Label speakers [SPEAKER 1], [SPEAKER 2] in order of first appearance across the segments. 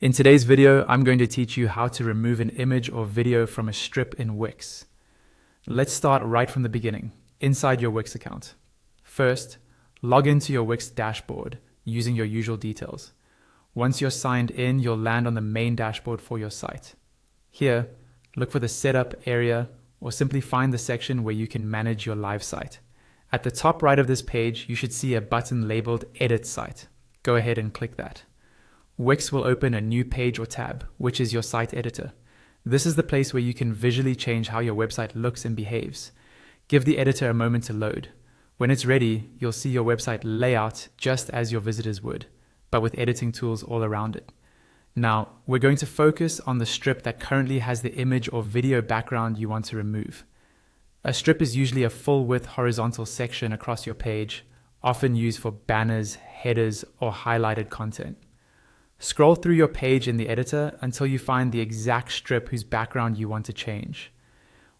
[SPEAKER 1] In today's video, I'm going to teach you how to remove an image or video from a strip in Wix. Let's start right from the beginning, inside your Wix account. First, log into your Wix dashboard using your usual details. Once you're signed in, you'll land on the main dashboard for your site. Here, look for the setup area or simply find the section where you can manage your live site. At the top right of this page, you should see a button labeled Edit Site. Go ahead and click that. Wix will open a new page or tab, which is your site editor. This is the place where you can visually change how your website looks and behaves. Give the editor a moment to load. When it's ready, you'll see your website layout just as your visitors would, but with editing tools all around it. Now, we're going to focus on the strip that currently has the image or video background you want to remove. A strip is usually a full-width horizontal section across your page, often used for banners, headers, or highlighted content. Scroll through your page in the editor until you find the exact strip whose background you want to change.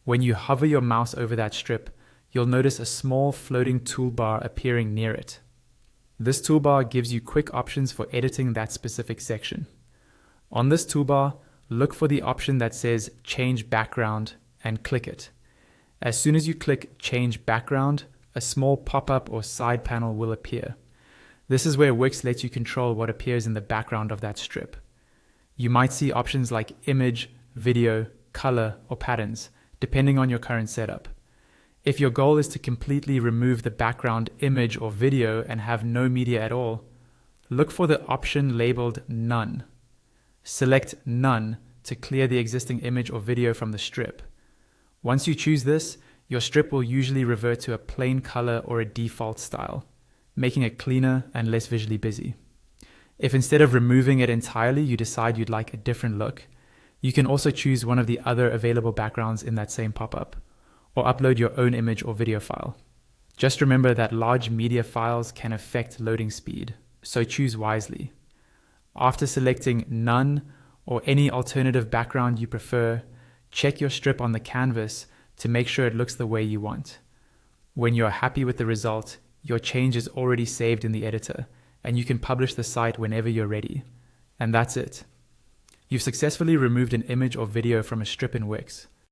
[SPEAKER 1] When you hover your mouse over that strip, you'll notice a small floating toolbar appearing near it. This toolbar gives you quick options for editing that specific section. On this toolbar, look for the option that says Change Background and click it. As soon as you click Change Background, a small pop-up or side panel will appear. This is where Wix lets you control what appears in the background of that strip. You might see options like image, video, color, or patterns, depending on your current setup. If your goal is to completely remove the background image or video and have no media at all, look for the option labeled None. Select None to clear the existing image or video from the strip. Once you choose this, your strip will usually revert to a plain color or a default style, making it cleaner and less visually busy. If instead of removing it entirely, you decide you'd like a different look, you can also choose one of the other available backgrounds in that same pop-up, or upload your own image or video file. Just remember that large media files can affect loading speed, so choose wisely. After selecting None or any alternative background you prefer, check your strip on the canvas to make sure it looks the way you want. When you're happy with the result, your change is already saved in the editor, and you can publish the site whenever you're ready. And that's it. You've successfully removed an image or video from a strip in Wix.